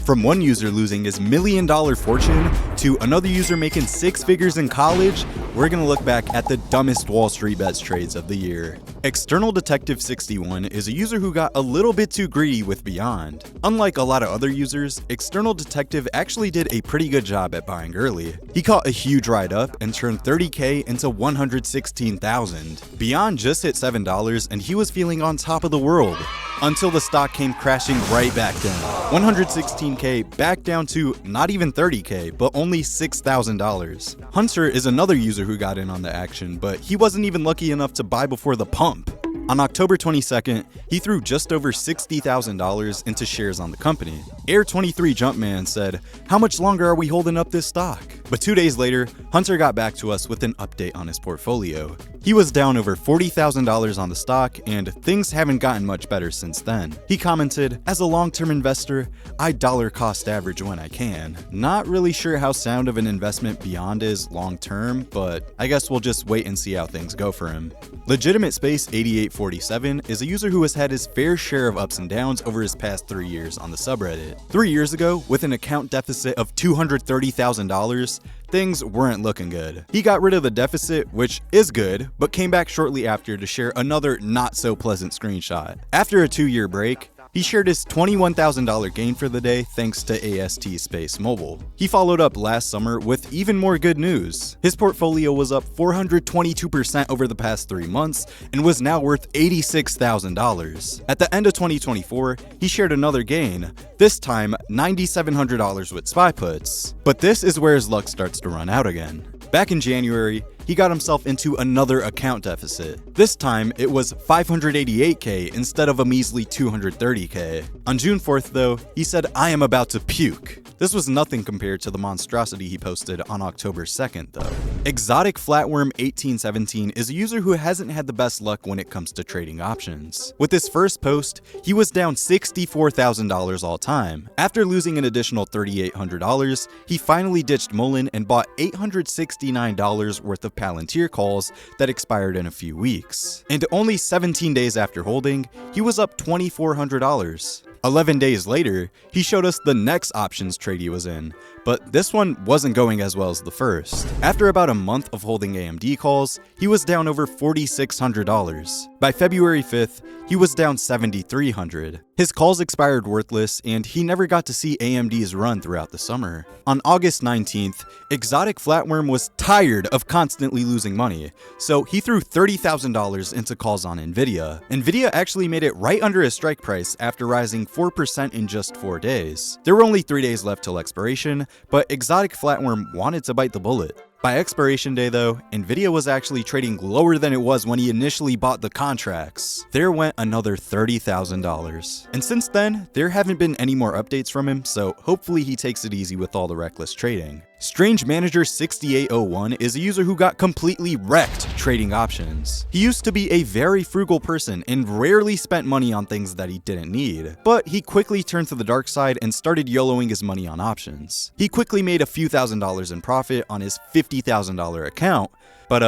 From one user losing his $1 million fortune to another user making 6 figures in college, we're going to look back at the dumbest Wall Street Bets trades of the year. External Detective 61 is a user who got a little bit too greedy with Beyond. Unlike a lot of other users, External Detective actually did a pretty good job at buying early. He caught a huge ride up and turned $30K into $116,000. Beyond just hit $7 and he was feeling on top of the world, until the stock came crashing right back down. 116K back down to not even 30K, but only $6,000. Hunter is another user who got in on the action, but he wasn't even lucky enough to buy before the pump. On October 22nd, he threw just over $60,000 into shares on the company. Air23 Jumpman said, "How much longer are we holding up this stock?" But 2 days later, Hunter got back to us with an update on his portfolio. He was down over $40,000 on the stock, and things haven't gotten much better since then. He commented, "As a long-term investor, I dollar cost average when I can. Not really sure how sound of an investment Beyond is long-term, but I guess we'll just wait and see how things go for him." Legitimate Space 8847 is a user who has had his fair share of ups and downs over his past 3 years on the subreddit. 3 years ago, with an account deficit of $230,000, things weren't looking good. He got rid of the deficit, which is good, but came back shortly after to share another not so pleasant screenshot. After a 2-year break, he shared his $21,000 gain for the day thanks to AST Space Mobile. He followed up last summer with even more good news. His portfolio was up 422% over the past 3 months and was now worth $86,000. At the end of 2024, he shared another gain, this time $9,700 with SPY puts. But this is where his luck starts to run out again. Back in January, he got himself into another account deficit. This time, it was $588K instead of a measly $230K. On June 4th, though, he said, "I am about to puke." This was nothing compared to the monstrosity he posted on October 2nd, though. Exotic Flatworm 1817 is a user who hasn't had the best luck when it comes to trading options. With his first post, he was down $64,000 all time. After losing an additional $3,800, he finally ditched Mullen and bought $869 worth of Palantir calls that expired in a few weeks. And only 17 days after holding, he was up $2,400. 11 days later, he showed us the next options trade he was in, but this one wasn't going as well as the first. After about a month of holding AMD calls, he was down over $4,600. By February 5th, he was down $7,300. His calls expired worthless, and he never got to see AMD's run throughout the summer. On August 19th, Exotic Flatworm was tired of constantly losing money, so he threw $30,000 into calls on Nvidia. Nvidia actually made it right under his strike price after rising 4% in just 4 days. There were only 3 days left till expiration, but Exotic Flatworm wanted to bite the bullet. By expiration day though, Nvidia was actually trading lower than it was when he initially bought the contracts. There went another $30,000. And since then, there haven't been any more updates from him, so hopefully he takes it easy with all the reckless trading. Strange Manager 6801 is a user who got completely wrecked trading options. He used to be a very frugal person and rarely spent money on things that he didn't need, but he quickly turned to the dark side and started YOLOing his money on options. He quickly made a few $1,000s in profit on his $50,000 account, but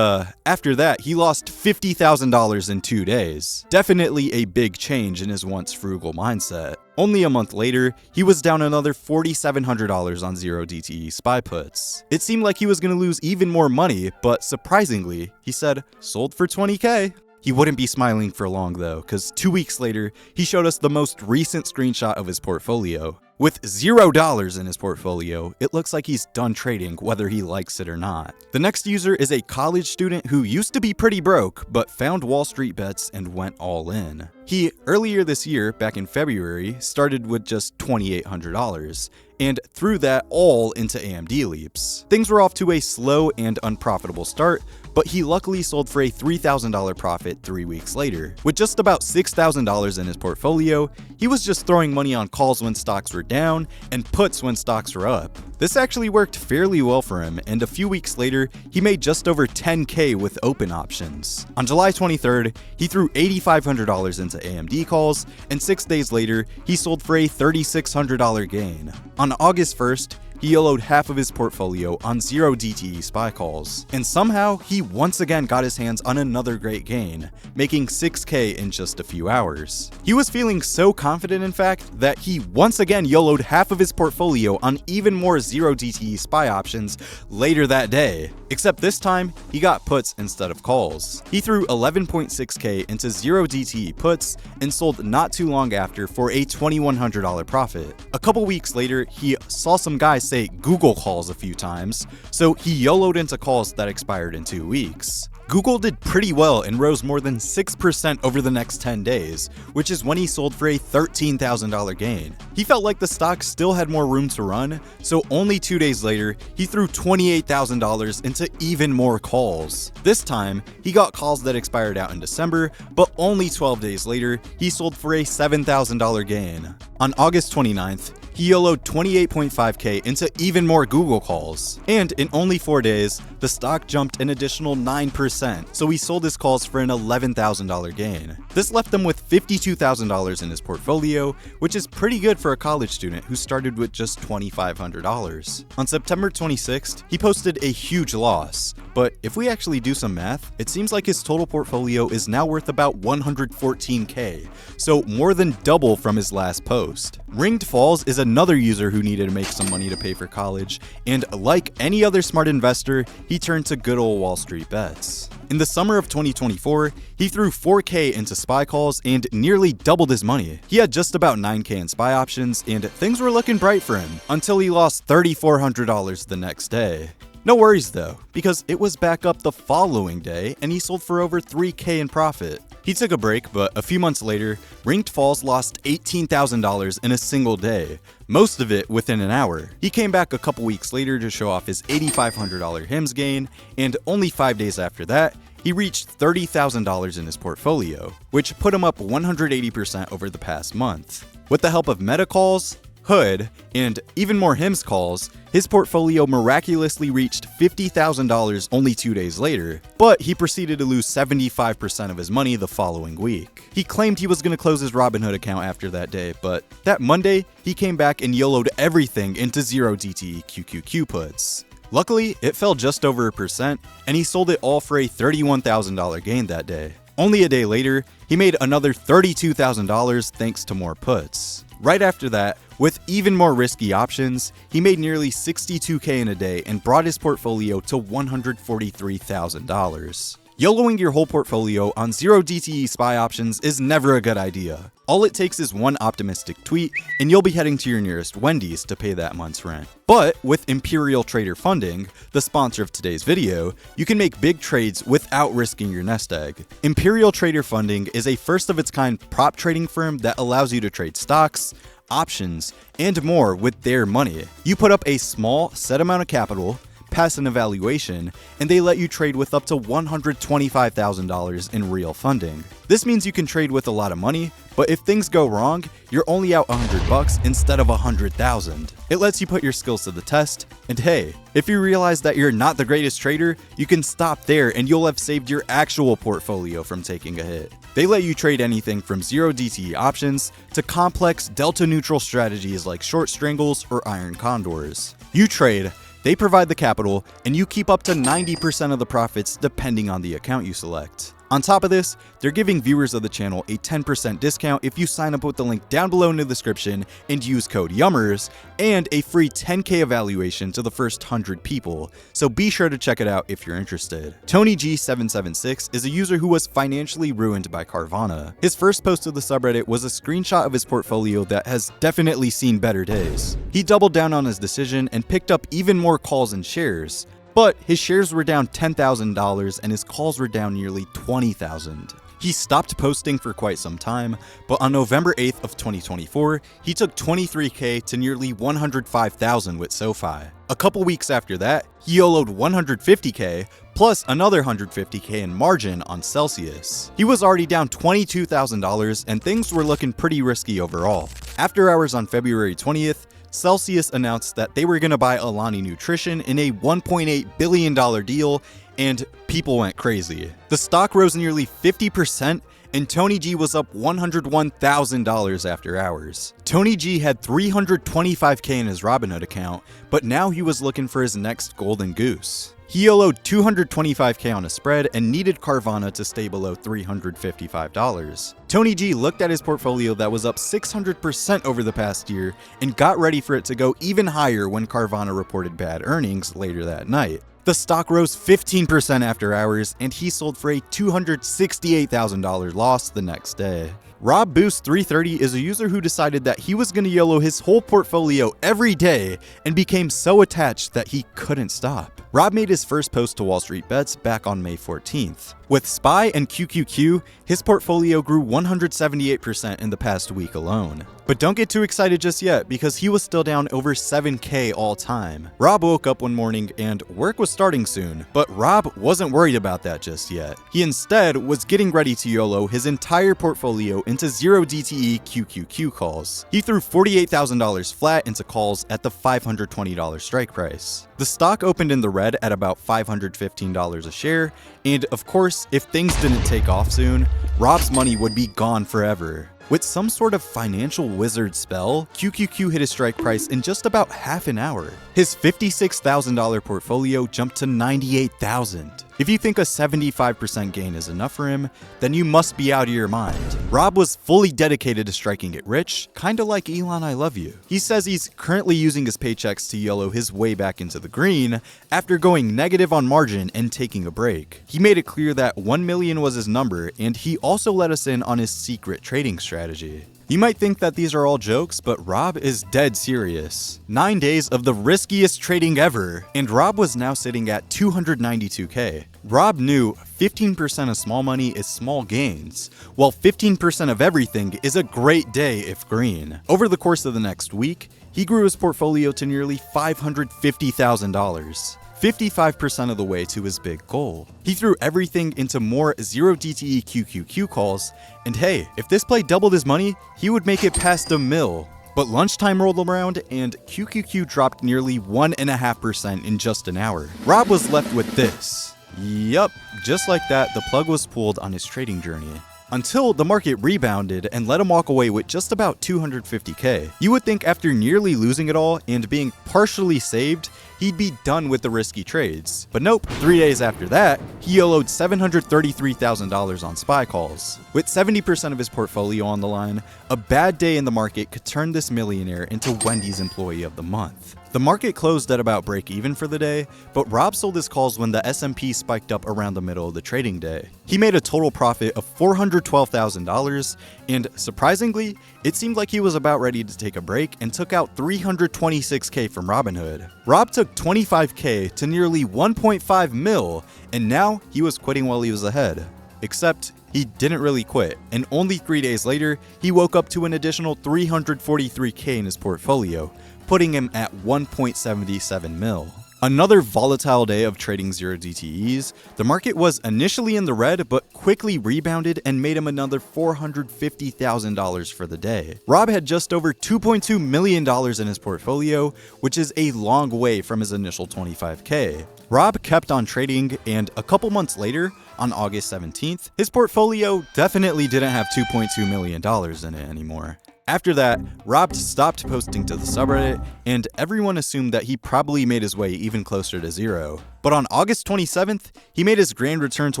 after that, he lost $50,000 in 2 days. Definitely a big change in his once frugal mindset. Only a month later, he was down another $4,700 on 0DTE SPY puts. It seemed like he was going to lose even more money, but surprisingly, he said, "Sold for 20K. He wouldn't be smiling for long though, because 2 weeks later, he showed us the most recent screenshot of his portfolio. With $0 in his portfolio, it looks like he's done trading whether he likes it or not. The next user is a college student who used to be pretty broke, but found WallStreetBets and went all in. He, earlier this year, back in February, started with just $2,800, and threw that all into AMD leaps. Things were off to a slow and unprofitable start, but he luckily sold for a $3,000 profit 3 weeks later. With just about $6,000 in his portfolio, he was just throwing money on calls when stocks were down and puts when stocks were up. This actually worked fairly well for him, and a few weeks later, he made just over $10K with open options. On July 23rd, he threw $8,500 into AMD calls, and 6 days later, he sold for a $3,600 gain. On August 1st, he YOLO'd half of his portfolio on 0 DTE SPY calls. And somehow, he once again got his hands on another great gain, making 6K in just a few hours. He was feeling so confident, in fact, that he once again YOLO'd half of his portfolio on even more 0 DTE SPY options later that day. Except this time, he got puts instead of calls. He threw 11.6K into 0 DTE puts and sold not too long after for a $2,100 profit. A couple weeks later, he saw some guys say Google calls a few times, so he YOLO'd into calls that expired in 2 weeks. Google did pretty well and rose more than 6% over the next 10 days, which is when he sold for a $13,000 gain. He felt like the stock still had more room to run, so only 2 days later, he threw $28,000 into even more calls. This time, he got calls that expired out in December, but only 12 days later, he sold for a $7,000 gain. On August 29th, he YOLO'd 28.5K into even more Google calls. And in only 4 days, the stock jumped an additional 9%, so he sold his calls for an $11,000 gain. This left him with $52,000 in his portfolio, which is pretty good for a college student who started with just $2,500. On September 26th, he posted a huge loss, but if we actually do some math, it seems like his total portfolio is now worth about 114K, so more than double from his last post. Ringed Falls is another user who needed to make some money to pay for college, and like any other smart investor, he turned to good old WallStreetBets. In the summer of 2024, he threw 4K into SPY calls and nearly doubled his money. He had just about 9K in SPY options, and things were looking bright for him until he lost $3,400 the next day. No worries though, because it was back up the following day and he sold for over 3K in profit. He took a break, but a few months later, Ringed Falls lost $18,000 in a single day, most of it within an hour. He came back a couple weeks later to show off his $8,500 HIMS gain, and only 5 days after that, he reached $30,000 in his portfolio, which put him up 180% over the past month. With the help of meta calls, Hood, and even more HIMS calls, his portfolio miraculously reached $50,000 only 2 days later, but he proceeded to lose 75% of his money the following week. He claimed he was going to close his Robinhood account after that day, but that Monday, he came back and YOLO'd everything into 0 DTE QQQ puts. Luckily, it fell just over 1%, and he sold it all for a $31,000 gain that day. Only a day later, he made another $32,000 thanks to more puts. Right after that, with even more risky options, he made nearly $62K in a day and brought his portfolio to $143,000. YOLOing your whole portfolio on 0 DTE SPY options is never a good idea. All it takes is one optimistic tweet, and you'll be heading to your nearest Wendy's to pay that month's rent. But with Imperial Trader Funding, the sponsor of today's video, you can make big trades without risking your nest egg. Imperial Trader Funding is a first-of-its-kind prop trading firm that allows you to trade stocks, options, and more with their money. You put up a small set amount of capital, pass an evaluation, and they let you trade with up to $125,000 in real funding. This means you can trade with a lot of money, but if things go wrong, you're only out $100 instead of $100,000. It lets you put your skills to the test, and hey, if you realize that you're not the greatest trader, you can stop there and you'll have saved your actual portfolio from taking a hit. They let you trade anything from 0 DTE options to complex delta neutral strategies like short strangles or iron condors. You trade, they provide the capital, and you keep up to 90% of the profits depending on the account you select. On top of this, they're giving viewers of the channel a 10% discount if you sign up with the link down below in the description and use code YUMMERS, and a free 10K evaluation to the first 100 people, so be sure to check it out if you're interested. TonyG776 is a user who was financially ruined by Carvana. His first post to the subreddit was a screenshot of his portfolio that has definitely seen better days. He doubled down on his decision and picked up even more calls and shares, but his shares were down $10,000 and his calls were down nearly $20,000. He stopped posting for quite some time, but on November 8th of 2024, he took 23K to nearly 105,000 with SoFi. A couple weeks after that, he YOLO'd 150K plus another 150K in margin on Celsius. He was already down $22,000 and things were looking pretty risky overall. After hours on February 20th, Celsius announced that they were going to buy Alani Nutrition in a $1.8 billion deal, and people went crazy. The stock rose nearly 50%, and Tony G was up $101,000 after hours. Tony G had $325K in his Robinhood account, but now he was looking for his next golden goose. He YOLO'd $225K on a spread and needed Carvana to stay below $355. Tony G looked at his portfolio that was up 600% over the past year and got ready for it to go even higher when Carvana reported bad earnings later that night. The stock rose 15% after hours, and he sold for a $268,000 loss the next day. Rob Boost 330 is a user who decided that he was going to YOLO his whole portfolio every day and became so attached that he couldn't stop. Rob made his first post to WallStreetBets back on May 14th. With SPY and QQQ, his portfolio grew 178% in the past week alone. But don't get too excited just yet, because he was still down over 7K all time. Rob woke up one morning and work was starting soon, but Rob wasn't worried about that just yet. He instead was getting ready to YOLO his entire portfolio into 0 DTE QQQ calls. He threw $48,000 flat into calls at the $520 strike price. The stock opened in the red at about $515 a share, and of course, if things didn't take off soon, Rob's money would be gone forever. With some sort of financial wizard spell, QQQ hit his strike price in just about half an hour. His $56,000 portfolio jumped to $98,000. If you think a 75% gain is enough for him, then you must be out of your mind. Rob was fully dedicated to striking it rich, kinda like Elon I love you. He says he's currently using his paychecks to YOLO his way back into the green after going negative on margin and taking a break. He made it clear that 1 million was his number, and he also let us in on his secret trading strategy. You might think that these are all jokes, but Rob is dead serious. 9 days of the riskiest trading ever, and Rob was now sitting at 292K. Rob knew 15% of small money is small gains, while 15% of everything is a great day if green. Over the course of the next week, he grew his portfolio to nearly $550,000. 55% of the way to his big goal. He threw everything into more 0 DTE QQQ calls, and hey, if this play doubled his money, he would make it past $1 million. But lunchtime rolled around and QQQ dropped nearly 1.5% in just an hour. Rob was left with this. Yup, just like that, the plug was pulled on his trading journey. Until the market rebounded and let him walk away with just about 250K. You would think after nearly losing it all and being partially saved, he'd be done with the risky trades. But nope, 3 days after that, he YOLO'd $733,000 on SPY calls. With 70% of his portfolio on the line, a bad day in the market could turn this millionaire into Wendy's Employee of the Month. The market closed at about break even for the day, but Rob sold his calls when the S&P spiked up around the middle of the trading day. He made a total profit of $412,000, and surprisingly, it seemed like he was about ready to take a break and took out $326K from Robinhood. Rob took $25K to nearly $1.5 million, and now he was quitting while he was ahead. Except, he didn't really quit, and only 3 days later, he woke up to an additional $343K in his portfolio, putting him at $1.77 million. Another volatile day of trading 0 DTEs, the market was initially in the red but quickly rebounded and made him another $450,000 for the day. Rob had just over $2.2 million in his portfolio, which is a long way from his initial $25K. Rob kept on trading, and a couple months later, on August 17th, his portfolio definitely didn't have $2.2 million in it anymore. After that, Rob stopped posting to the subreddit, and everyone assumed that he probably made his way even closer to zero. But on August 27th, he made his grand return to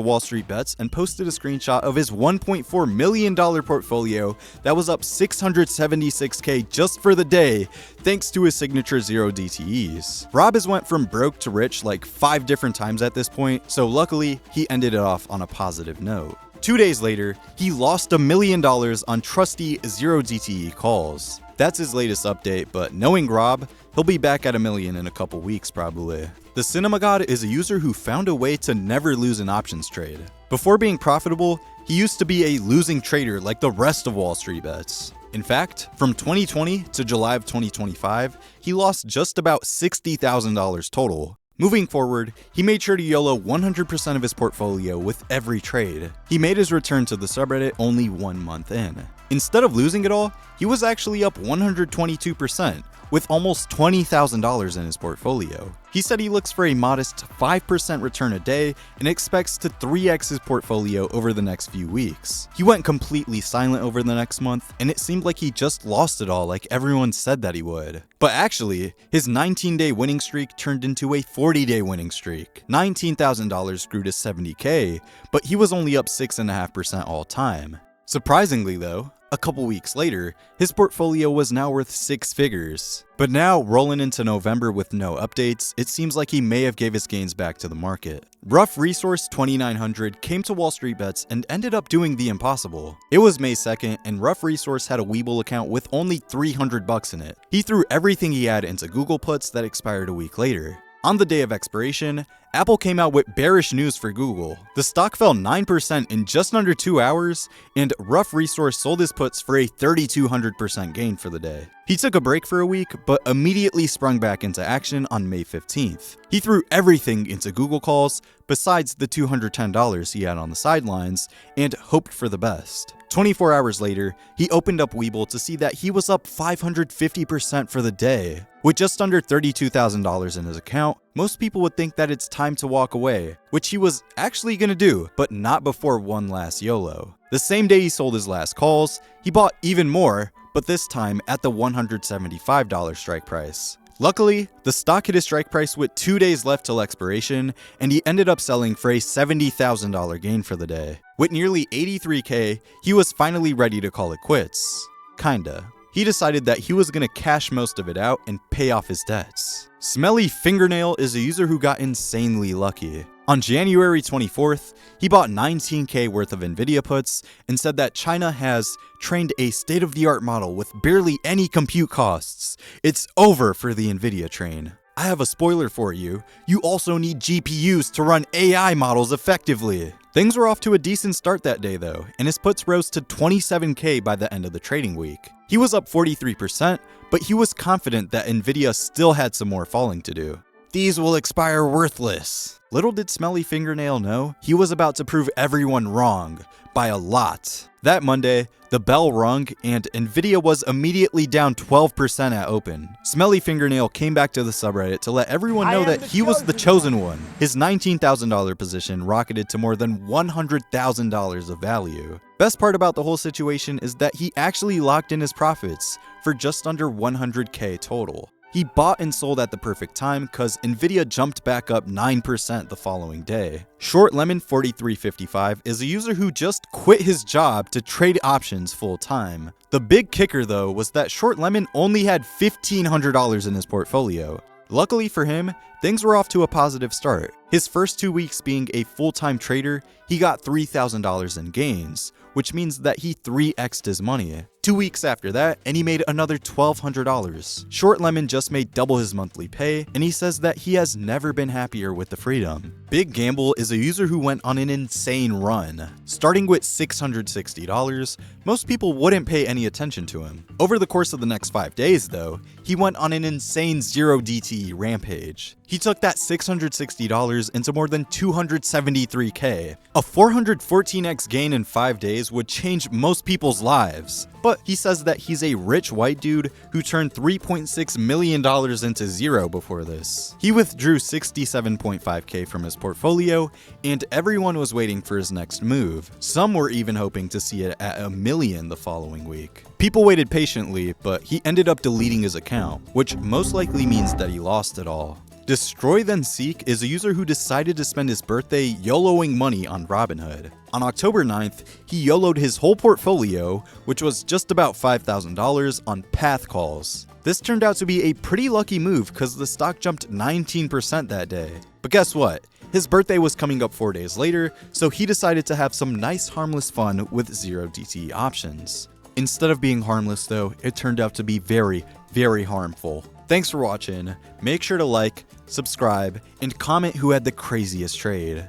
WallStreetBets and posted a screenshot of his $1.4 million portfolio that was up $676K just for the day, thanks to his signature 0 DTEs. Rob has went from broke to rich like 5 different times at this point, so luckily, he ended it off on a positive note. 2 days later, he lost $1 million on trusty 0 DTE calls. That's his latest update, but knowing Rob, he'll be back at $1 million in a couple weeks probably. The Cinema God is a user who found a way to never lose an options trade. Before being profitable, he used to be a losing trader like the rest of WallStreetBets. In fact, from 2020 to July of 2025, he lost just about $60,000 total. Moving forward, he made sure to YOLO 100% of his portfolio with every trade. He made his return to the subreddit only 1 month in. Instead of losing it all, he was actually up 122%, with almost $20,000 in his portfolio. He said he looks for a modest 5% return a day and expects to 3x his portfolio over the next few weeks. He went completely silent over the next month, and it seemed like he just lost it all like everyone said that he would. But actually, his 19-day winning streak turned into a 40-day winning streak. $19,000 grew to $70K, but he was only up 6.5% all time. Surprisingly though, a couple weeks later, his portfolio was now worth 6 figures. But now, rolling into November with no updates, it seems like he may have gave his gains back to the market. Rough Resource 2900 came to WallStreetBets and ended up doing the impossible. It was May 2nd, and Rough Resource had a Webull account with only $300 in it. He threw everything he had into Google puts that expired a week later. On the day of expiration, Apple came out with bearish news for Google. The stock fell 9% in just under 2 hours, and Rough Resource sold his puts for a 3,200% gain for the day. He took a break for a week, but immediately sprung back into action on May 15th. He threw everything into Google calls, besides the $210 he had on the sidelines, and hoped for the best. 24 hours later, he opened up Webull to see that he was up 550% for the day. With just under $32,000 in his account, most people would think that it's time to walk away, which he was actually gonna do, but not before one last YOLO. The same day he sold his last calls, he bought even more, but this time at the $175 strike price. Luckily, the stock hit his strike price with 2 days left till expiration, and he ended up selling for a $70,000 gain for the day. With nearly $83K, he was finally ready to call it quits. Kinda. He decided that he was gonna cash most of it out and pay off his debts. Smelly Fingernail is a user who got insanely lucky. On January 24th, he bought 19K worth of Nvidia puts and said that China has trained a state-of-the-art model with barely any compute costs. It's over for the Nvidia train. I have a spoiler for you. You also need GPUs to run AI models effectively. Things were off to a decent start that day though, and his puts rose to 27K by the end of the trading week. He was up 43%, but he was confident that Nvidia still had some more falling to do. These will expire worthless. Little did Smelly Fingernail know, he was about to prove everyone wrong, by a lot. That Monday, the bell rung and Nvidia was immediately down 12% at open. Smelly Fingernail came back to the subreddit to let everyone know that he was the chosen one. His $19,000 position rocketed to more than $100,000 of value. Best part about the whole situation is that he actually locked in his profits for just under 100K total. He bought and sold at the perfect time cause Nvidia jumped back up 9% the following day. Short Lemon 4355 is a user who just quit his job to trade options full time. The big kicker though was that Short Lemon only had $1,500 in his portfolio. Luckily for him, things were off to a positive start. His first 2 weeks being a full-time trader, he got $3,000 in gains, which means that he 3x'd his money. 2 weeks after that, and he made another $1,200. Short Lemon just made double his monthly pay, and he says that he has never been happier with the freedom. Big Gamble is a user who went on an insane run. Starting with $660, most people wouldn't pay any attention to him. Over the course of the next 5 days though, he went on an insane 0 DTE rampage. He took that $660 into more than 273K. A 414x gain in 5 days would change most people's lives. But he says that he's a rich white dude who turned $3.6 million into zero before this. He withdrew 67.5K from his portfolio, and everyone was waiting for his next move. Some were even hoping to see it at $1 million the following week. People waited patiently, but he ended up deleting his account, which most likely means that he lost it all. Destroy Then Seek is a user who decided to spend his birthday YOLOing money on Robinhood. On October 9th, he YOLO'd his whole portfolio, which was just about $5,000 on path calls. This turned out to be a pretty lucky move because the stock jumped 19% that day. But guess what? His birthday was coming up 4 days later, so he decided to have some nice harmless fun with 0 DTE options. Instead of being harmless though, it turned out to be very, very harmful. Thanks for watching. Make sure to like, subscribe, and comment who had the craziest trade.